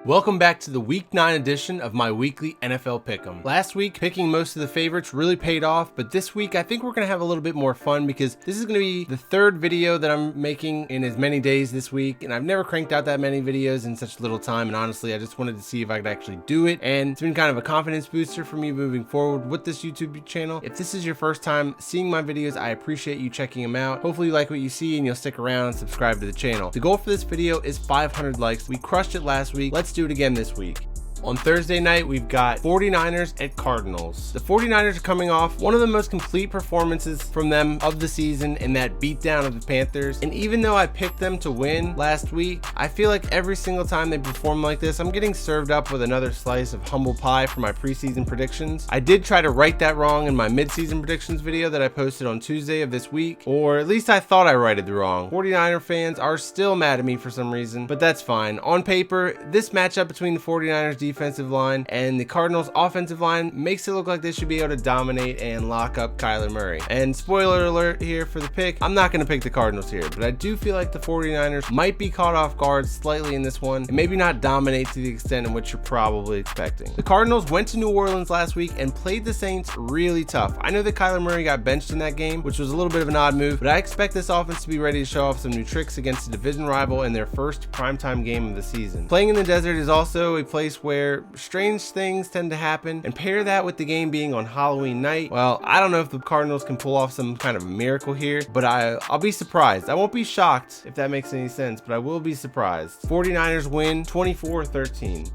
Welcome back to the Week 9 edition of my weekly NFL Pick'em. Last week, picking most of the favorites really paid off, but this week I think we're going to have a little bit more fun because this is going to be the third video that I'm making in as many days this week, and I've never cranked out that many videos in such little time, and honestly, I just wanted to see if I could actually do it, and it's been kind of a confidence booster for me moving forward with this YouTube channel. If this is your first time seeing my videos, I appreciate you checking them out. Hopefully you like what you see and you'll stick around and subscribe to the channel. The goal for this video is 500 likes. We crushed it last week. Let's do it again this week. On Thursday night, we've got 49ers at Cardinals. The 49ers are coming off one of the most complete performances from them of the season in that beatdown of the Panthers. And even though I picked them to win last week, I feel like every single time they perform like this, I'm getting served up with another slice of humble pie for my preseason predictions. I did try to right that wrong in my midseason predictions video that I posted on Tuesday of this week, or at least I thought I righted the wrong. 49er fans are still mad at me for some reason, but that's fine. On paper, this matchup between the 49ers defensive line and the Cardinals offensive line makes it look like they should be able to dominate and lock up Kyler Murray. And spoiler alert here for the pick, I'm not going to pick the Cardinals here, but I do feel like the 49ers might be caught off guard slightly in this one and maybe not dominate to the extent in which you're probably expecting. The Cardinals went to New Orleans last week and played the Saints really tough. I know that Kyler Murray got benched in that game, which was a little bit of an odd move, but I expect this offense to be ready to show off some new tricks against a division rival in their first primetime game of the season. Playing in the desert is also a place where strange things tend to happen, and pair that with the game being on Halloween night. Well, I don't know if the Cardinals can pull off some kind of miracle here, but I'll be surprised. I won't be shocked if that makes any sense, but I will be surprised. 49ers win 24-13.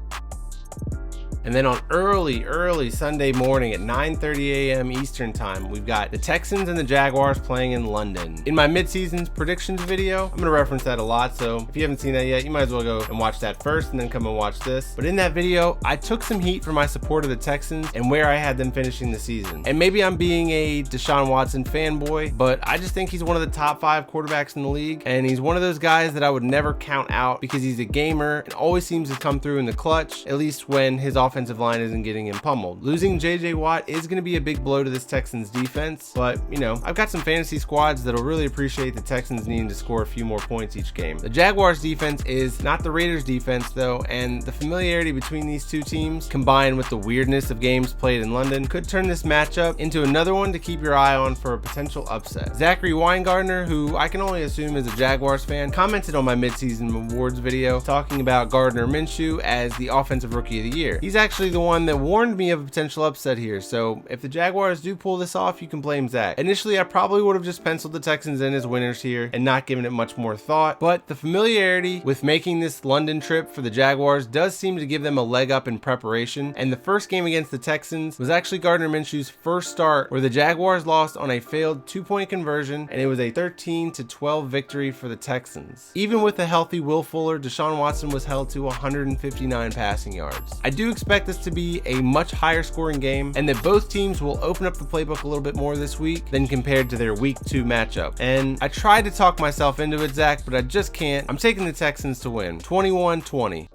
And then on early Sunday morning at 9:30 a.m. Eastern time, we've got the Texans and the Jaguars playing in London. In my mid-season predictions video, I'm going to reference that a lot, so if you haven't seen that yet, you might as well go and watch that first and then come and watch this. But in that video, I took some heat for my support of the Texans and where I had them finishing the season. And maybe I'm being a Deshaun Watson fanboy, but I just think he's one of the top 5 quarterbacks in the league, and he's one of those guys that I would never count out because he's a gamer and always seems to come through in the clutch, at least when his offensive line isn't getting him pummeled. Losing JJ Watt is going to be a big blow to this Texans defense, but you know, I've got some fantasy squads that'll really appreciate the Texans needing to score a few more points each game. The Jaguars defense is not the Raiders defense though, and the familiarity between these two teams combined with the weirdness of games played in London could turn this matchup into another one to keep your eye on for a potential upset. Zachary Weingartner, who I can only assume is a Jaguars fan, commented on my midseason awards video talking about Gardner Minshew as the offensive rookie of the year. He's actually the one that warned me of a potential upset here, so if the Jaguars do pull this off, you can blame Zach. Initially, I probably would have just penciled the Texans in as winners here and not given it much more thought, but the familiarity with making this London trip for the Jaguars does seem to give them a leg up in preparation, and the first game against the Texans was actually Gardner Minshew's first start where the Jaguars lost on a failed 2-point conversion, and it was a 13-12 victory for the Texans. Even with a healthy Will Fuller, Deshaun Watson was held to 159 passing yards. I do expect this to be a much higher scoring game, and that both teams will open up the playbook a little bit more this week than compared to their week 2 matchup. And I tried to talk myself into it, Zach, but I just can't. I'm taking the Texans to win 21-20.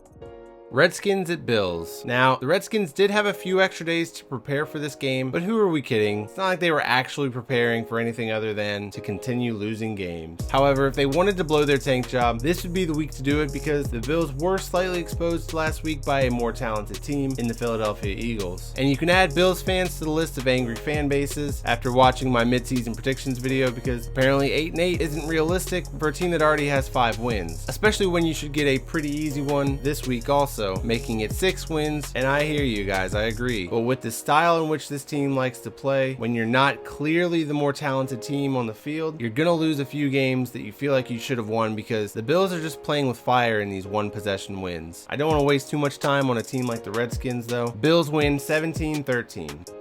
Redskins at Bills. Now, the Redskins did have a few extra days to prepare for this game, but who are we kidding? It's not like they were actually preparing for anything other than to continue losing games. However, if they wanted to blow their tank job, this would be the week to do it because the Bills were slightly exposed last week by a more talented team in the Philadelphia Eagles. And you can add Bills fans to the list of angry fan bases after watching my midseason predictions video because apparently 8-8 isn't realistic for a team that already has 5 wins, especially when you should get a pretty easy one this week also, making it 6 wins. And I hear you guys, I agree. But with the style in which this team likes to play, when you're not clearly the more talented team on the field, you're gonna lose a few games that you feel like you should have won because the Bills are just playing with fire in these 1-possession wins. I don't want to waste too much time on a team like the Redskins though. Bills win 17-13.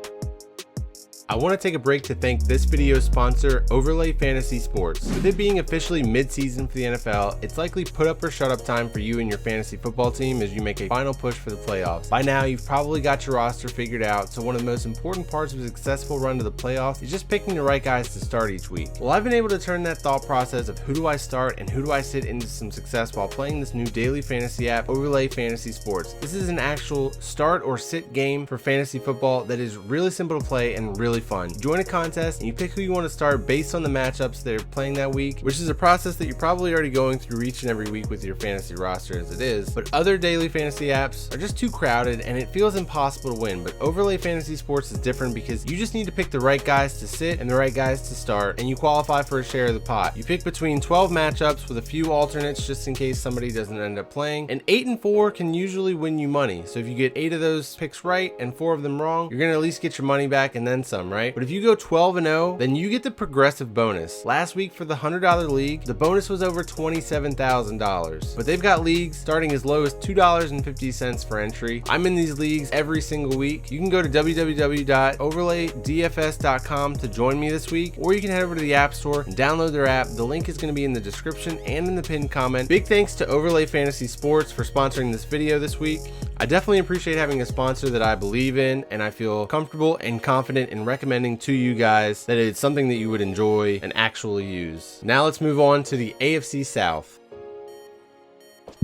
I want to take a break to thank this video's sponsor, Overlay Fantasy Sports. With it being officially mid-season for the NFL, it's likely put up or shut up time for you and your fantasy football team as you make a final push for the playoffs. By now, you've probably got your roster figured out, so one of the most important parts of a successful run to the playoffs is just picking the right guys to start each week. Well, I've been able to turn that thought process of who do I start and who do I sit into some success while playing this new daily fantasy app, Overlay Fantasy Sports. This is an actual start or sit game for fantasy football that is really simple to play and really really fun. You join a contest and you pick who you want to start based on the matchups they're playing that week, which is a process that you're probably already going through each and every week with your fantasy roster as it is, but other daily fantasy apps are just too crowded and it feels impossible to win. But Overlay Fantasy Sports is different because you just need to pick the right guys to sit and the right guys to start, and you qualify for a share of the pot. You pick between 12 matchups with a few alternates just in case somebody doesn't end up playing, and 8 and 4 can usually win you money. So if you get 8 of those picks right and 4 of them wrong, you're gonna at least get your money back and then some, right? But if you go 12 and 0, then you get the progressive bonus. Last week for the $100 league, the bonus was over $27,000. But they've got leagues starting as low as $2.50 for entry. I'm in these leagues every single week. You can go to www.overlaydfs.com to join me this week, or you can head over to the App Store and download their app. The link is going to be in the description and in the pinned comment. Big thanks to Overlay Fantasy Sports for sponsoring this video this week. I definitely appreciate having a sponsor that I believe in, and I feel comfortable and confident in recommending to you guys that it's something that you would enjoy and actually use. Now let's move on to the AFC South.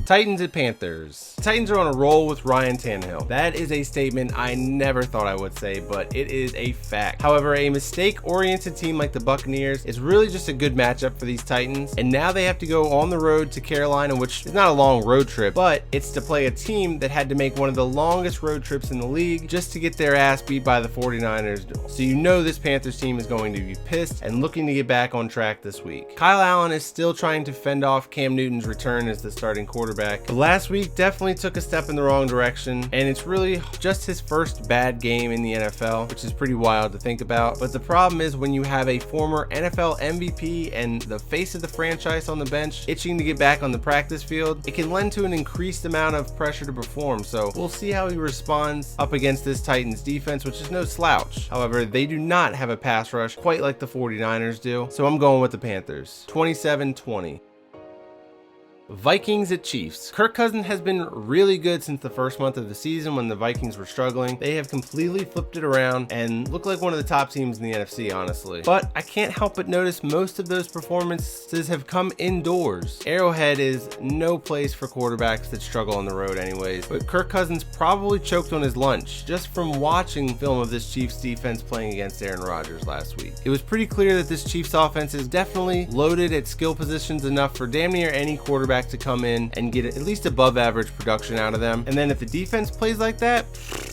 Titans at Panthers. The Titans are on a roll with Ryan Tannehill. That is a statement I never thought I would say, but it is a fact. However, a mistake-oriented team like the Buccaneers is really just a good matchup for these Titans, and now they have to go on the road to Carolina, which is not a long road trip, but it's to play a team that had to make one of the longest road trips in the league just to get their ass beat by the 49ers. So you know this Panthers team is going to be pissed and looking to get back on track this week. Kyle Allen is still trying to fend off Cam Newton's return as the starting quarterback. But last week definitely took a step in the wrong direction, and it's really just his first bad game in the NFL, which is pretty wild to think about. But the problem is when you have a former NFL MVP and the face of the franchise on the bench itching to get back on the practice field, it can lend to an increased amount of pressure to perform. So we'll see how he responds up against this Titans defense, which is no slouch. However, they do not have a pass rush quite like the 49ers do, so I'm going with the Panthers. 27-20. Vikings at Chiefs. Kirk Cousins has been really good since the first month of the season when the Vikings were struggling. They have completely flipped it around and look like one of the top teams in the NFC, honestly. But I can't help but notice most of those performances have come indoors. Arrowhead is no place for quarterbacks that struggle on the road anyways, but Kirk Cousins probably choked on his lunch just from watching film of this Chiefs defense playing against Aaron Rodgers last week. It was pretty clear that this Chiefs offense is definitely loaded at skill positions enough for damn near any quarterback to come in and get at least above average production out of them. And then if the defense plays like that,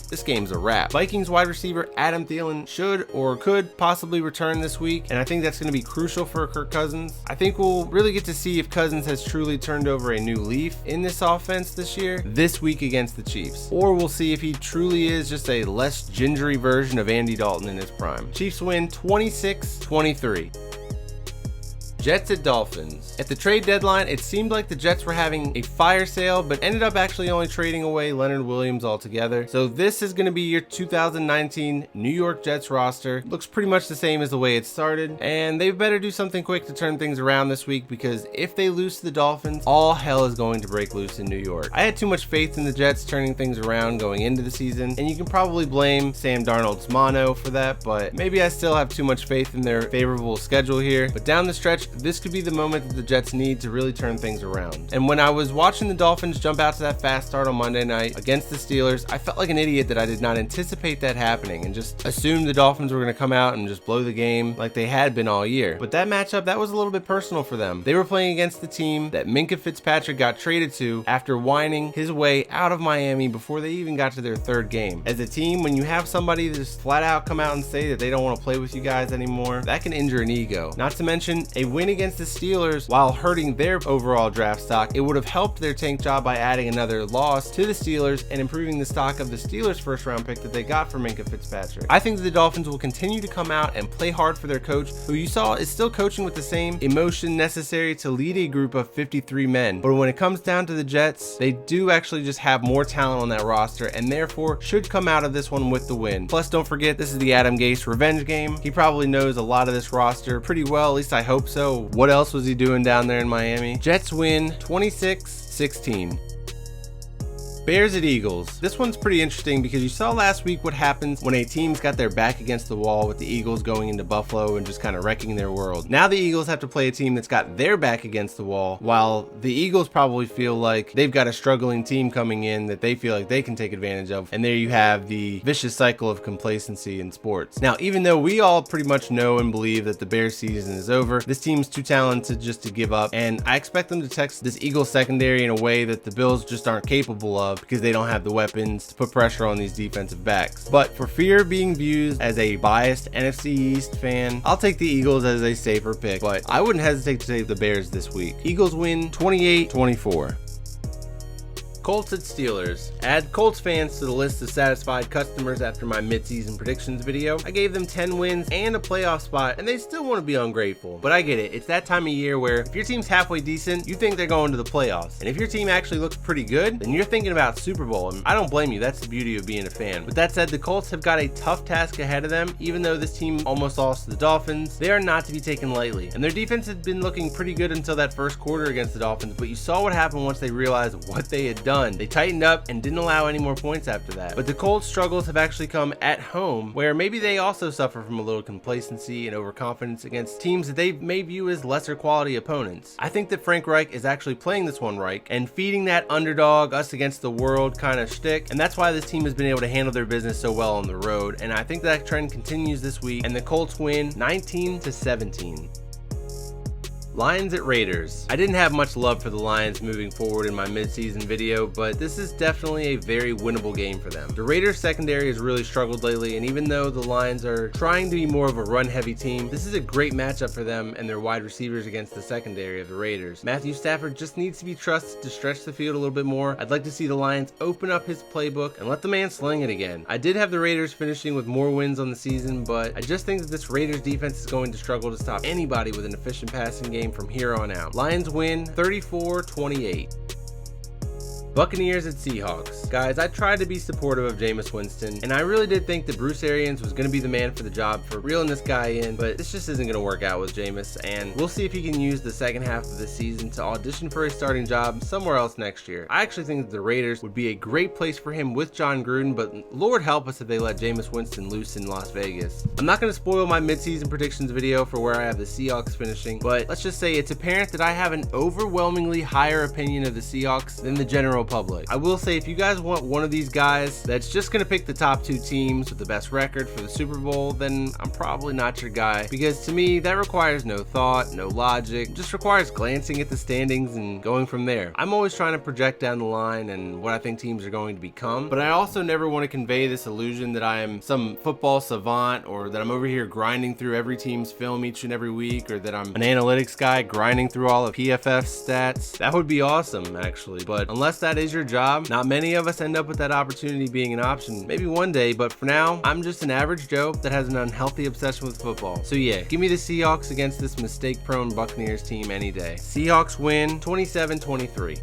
this game's a wrap. Vikings wide receiver Adam Thielen should or could possibly return this week, and I think that's going to be crucial for Kirk Cousins. I think we'll really get to see if Cousins has truly turned over a new leaf in this offense this year, this week against the Chiefs, or we'll see if he truly is just a less gingery version of Andy Dalton in his prime. Chiefs win 26-23. Jets at Dolphins. At the trade deadline, it seemed like the Jets were having a fire sale, but ended up actually only trading away Leonard Williams altogether. So this is going to be your 2019 New York Jets roster. Looks pretty much the same as the way it started, and they better do something quick to turn things around this week, because if they lose to the Dolphins, all hell is going to break loose in New York. I had too much faith in the Jets turning things around going into the season, and you can probably blame Sam Darnold's mono for that, but maybe I still have too much faith in their favorable schedule here. But down the stretch, this could be the moment that the Jets need to really turn things around. And when I was watching the Dolphins jump out to that fast start on Monday night against the Steelers, I felt like an idiot that I did not anticipate that happening and just assumed the Dolphins were going to come out and just blow the game like they had been all year. But that matchup, that was a little bit personal for them. They were playing against the team that Minkah Fitzpatrick got traded to after whining his way out of Miami before they even got to their third game. As a team, when you have somebody just flat out come out and say that they don't want to play with you guys anymore, that can injure an ego. Not to mention, a win against the Steelers, while hurting their overall draft stock, it would have helped their tank job by adding another loss to the Steelers and improving the stock of the Steelers first round pick that they got for Minkah Fitzpatrick. I think that the Dolphins will continue to come out and play hard for their coach, who you saw is still coaching with the same emotion necessary to lead a group of 53 men. But when it comes down to the Jets, they do actually just have more talent on that roster, and therefore should come out of this one with the win. Plus, don't forget, this is the Adam Gase revenge game. He probably knows a lot of this roster pretty well, at least I hope so. What else was he doing down there in Miami? Jets win 26-16. Bears at Eagles. This one's pretty interesting because you saw last week what happens when a team's got their back against the wall with the Eagles going into Buffalo and just kind of wrecking their world. Now the Eagles have to play a team that's got their back against the wall, while the Eagles probably feel like they've got a struggling team coming in that they feel like they can take advantage of. And there you have the vicious cycle of complacency in sports. Now, even though we all pretty much know and believe that the Bears season is over, this team's too talented just to give up, and I expect them to test this Eagles secondary in a way that the Bills just aren't capable of because they don't have the weapons to put pressure on these defensive backs. But for fear of being viewed as a biased NFC East fan, I'll take the Eagles as a safer pick, but I wouldn't hesitate to take the Bears this week. Eagles win 28-24. Colts at Steelers. Add Colts fans to the list of satisfied customers after my midseason predictions video. I gave them 10 wins and a playoff spot, and they still want to be ungrateful. But I get it. It's that time of year where if your team's halfway decent, you think they're going to the playoffs. And if your team actually looks pretty good, then you're thinking about Super Bowl. And I don't blame you. That's the beauty of being a fan. With that said, the Colts have got a tough task ahead of them. Even though this team almost lost to the Dolphins, they are not to be taken lightly. And their defense had been looking pretty good until that first quarter against the Dolphins, but you saw what happened once they realized what they had done. They tightened up and didn't allow any more points after that. But the Colts' struggles have actually come at home, where maybe they also suffer from a little complacency and overconfidence against teams that they may view as lesser quality opponents. I think that Frank Reich is actually playing this one right and feeding that underdog, us against the world kind of shtick, and that's why this team has been able to handle their business so well on the road. And I think that trend continues this week, and the Colts win 19-17. Lions at Raiders. I didn't have much love for the Lions moving forward in my midseason video, but this is definitely a very winnable game for them. The Raiders secondary has really struggled lately, and even though the Lions are trying to be more of a run-heavy team, this is a great matchup for them and their wide receivers against the secondary of the Raiders. Matthew Stafford just needs to be trusted to stretch the field a little bit more. I'd like to see the Lions open up his playbook and let the man sling it again. I did have the Raiders finishing with more wins on the season, but I just think that this Raiders defense is going to struggle to stop anybody with an efficient passing game from here on out. Lions win 34-28. Buccaneers at Seahawks. Guys, I tried to be supportive of Jameis Winston, and I really did think that Bruce Arians was going to be the man for the job for reeling this guy in, but this just isn't going to work out with Jameis, and we'll see if he can use the second half of the season to audition for a starting job somewhere else next year. I actually think that the Raiders would be a great place for him with John Gruden, but Lord help us if they let Jameis Winston loose in Las Vegas. I'm not going to spoil my midseason predictions video for where I have the Seahawks finishing, but let's just say it's apparent that I have an overwhelmingly higher opinion of the Seahawks than the general public. I will say, if you guys want one of these guys that's just going to pick the top two teams with the best record for the Super Bowl, then I'm probably not your guy, because to me that requires no thought, no logic, just requires glancing at the standings and going from there. I'm always trying to project down the line and what I think teams are going to become, but I also never want to convey this illusion that I am some football savant, or that I'm over here grinding through every team's film each and every week, or that I'm an analytics guy grinding through all of PFF's stats. That would be awesome, actually, but unless that is your job, not many of us end up with that opportunity being an option. Maybe one day, but for now, I'm just an average Joe that has an unhealthy obsession with football. So yeah, give me the Seahawks against this mistake-prone Buccaneers team any day. Seahawks win 27-23.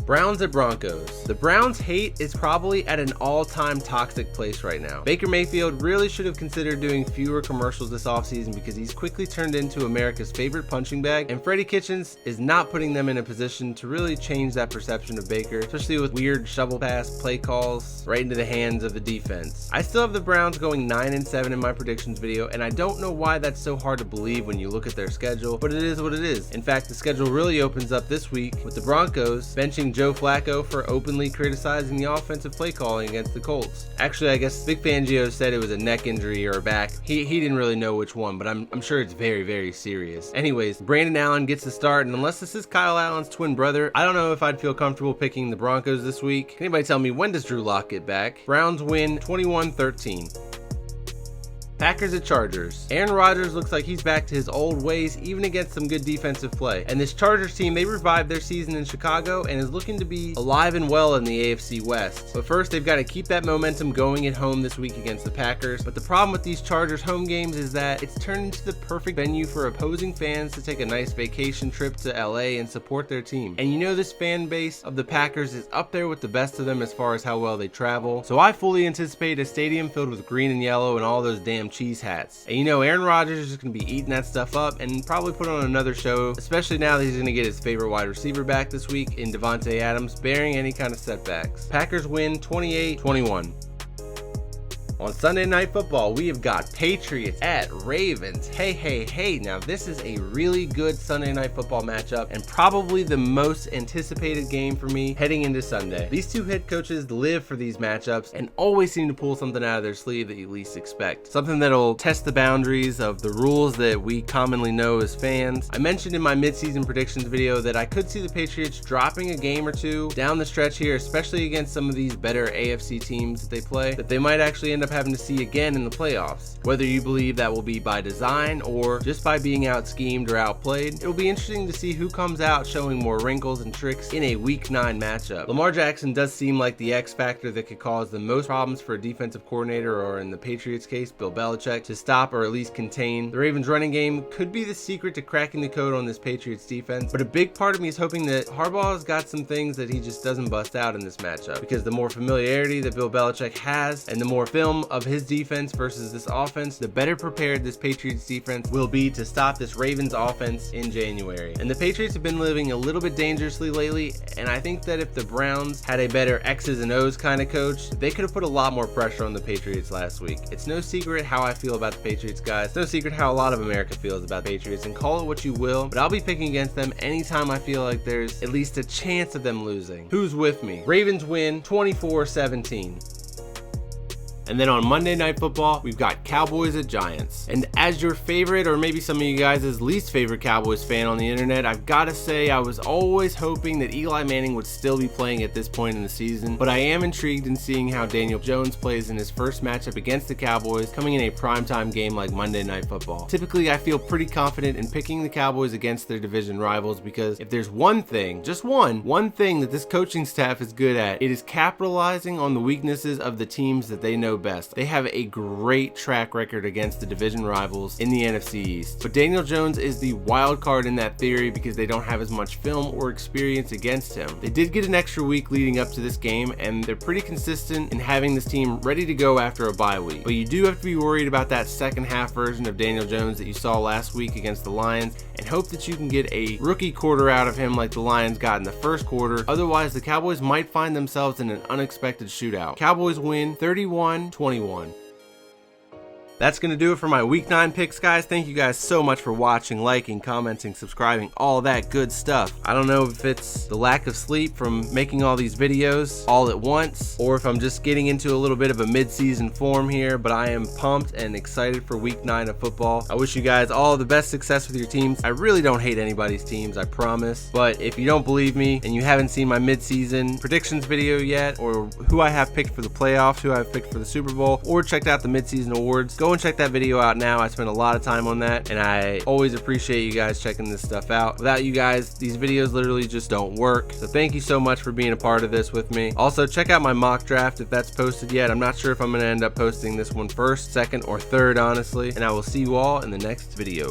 Browns at Broncos. The Browns' hate is probably at an all-time toxic place right now. Baker Mayfield really should have considered doing fewer commercials this offseason because he's quickly turned into America's favorite punching bag, and Freddie Kitchens is not putting them in a position to really change that perception of Baker, especially with weird shovel pass play calls right into the hands of the defense. I still have the Browns going 9-7 in my predictions video, and I don't know why that's so hard to believe when you look at their schedule, but it is what it is. In fact, the schedule really opens up this week with the Broncos benching Joe Flacco for openly criticizing the offensive play calling against the Colts. Actually, I guess Big Fangio said it was a neck injury or a back. He didn't really know which one, but I'm sure it's very, very serious. Anyways, Brandon Allen gets the start, and unless this is Kyle Allen's twin brother, I don't know if I'd feel comfortable picking the Broncos this week. Anybody tell me, when does Drew Lock get back? Browns win 21-13. Packers at Chargers. Aaron Rodgers looks like he's back to his old ways, even against some good defensive play. And this Chargers team, they revived their season in Chicago and is looking to be alive and well in the AFC West. But first, they've got to keep that momentum going at home this week against the Packers. But the problem with these Chargers home games is that it's turned into the perfect venue for opposing fans to take a nice vacation trip to LA and support their team. And you know, this fan base of the Packers is up there with the best of them as far as how well they travel. So I fully anticipate a stadium filled with green and yellow and all those damn damn cheese hats. And you know Aaron Rodgers is just going to be eating that stuff up and probably put on another show, especially now that he's going to get his favorite wide receiver back this week in Devontae Adams, bearing any kind of setbacks. Packers win 28-21. On Sunday Night Football, we have got Patriots at Ravens. Hey. Now, this is a really good Sunday Night Football matchup and probably the most anticipated game for me heading into Sunday. These two head coaches live for these matchups and always seem to pull something out of their sleeve that you least expect. Something that'll test the boundaries of the rules that we commonly know as fans. I mentioned in my midseason predictions video that I could see the Patriots dropping a game or two down the stretch here, especially against some of these better AFC teams that they play, that they might actually end up having to see again in the playoffs. Whether you believe that will be by design or just by being out schemed or outplayed, it'll be interesting to see who comes out showing more wrinkles and tricks in a week 9 matchup. Lamar Jackson does seem like the X factor that could cause the most problems for a defensive coordinator, or in the Patriots case, Bill Belichick, to stop or at least contain. The Ravens running game could be the secret to cracking the code on this Patriots defense, but a big part of me is hoping that Harbaugh has got some things that he just doesn't bust out in this matchup, because the more familiarity that Bill Belichick has and the more film of his defense versus this offense, the better prepared this Patriots defense will be to stop this Ravens offense in January. And the Patriots have been living a little bit dangerously lately, and I think that if the Browns had a better X's and O's kind of coach, they could have put a lot more pressure on the Patriots last week. It's no secret how I feel about the Patriots, guys. It's no secret how a lot of America feels about the Patriots, and call it what you will, but I'll be picking against them anytime I feel like there's at least a chance of them losing. Who's with me? Ravens win 24-17. And then on Monday Night Football, we've got Cowboys at Giants. And as your favorite, or maybe some of you guys' least favorite Cowboys fan on the internet, I've got to say I was always hoping that Eli Manning would still be playing at this point in the season, but I am intrigued in seeing how Daniel Jones plays in his first matchup against the Cowboys coming in a primetime game like Monday Night Football. Typically, I feel pretty confident in picking the Cowboys against their division rivals, because if there's one thing, just one thing that this coaching staff is good at, it is capitalizing on the weaknesses of the teams that they know best. They have a great track record against the division rivals in the NFC East, but Daniel Jones is the wild card in that theory because they don't have as much film or experience against him. They did get an extra week leading up to this game, and they're pretty consistent in having this team ready to go after a bye week, but you do have to be worried about that second half version of Daniel Jones that you saw last week against the Lions, and hope that you can get a rookie quarter out of him like the Lions got in the first quarter. Otherwise, the Cowboys might find themselves in an unexpected shootout. Cowboys win 31-21. That's going to do it for my Week 9 picks, guys. Thank you guys so much for watching, liking, commenting, subscribing, all that good stuff. I don't know if it's the lack of sleep from making all these videos all at once, or if I'm just getting into a little bit of a mid-season form here, but I am pumped and excited for Week 9 of football. I wish you guys all the best success with your teams. I really don't hate anybody's teams, I promise. But if you don't believe me and you haven't seen my mid-season predictions video yet, or who I have picked for the playoffs, who I've picked for the Super Bowl, or checked out the mid-season awards, go and check that video out now. I spent a lot of time on that, and I always appreciate you guys checking this stuff out. Without you guys, these videos literally just don't work. So thank you so much for being a part of this with me. Also, check out my mock draft if that's posted yet. I'm not sure if I'm going to end up posting this one first, second, or third, honestly. And I will see you all in the next video.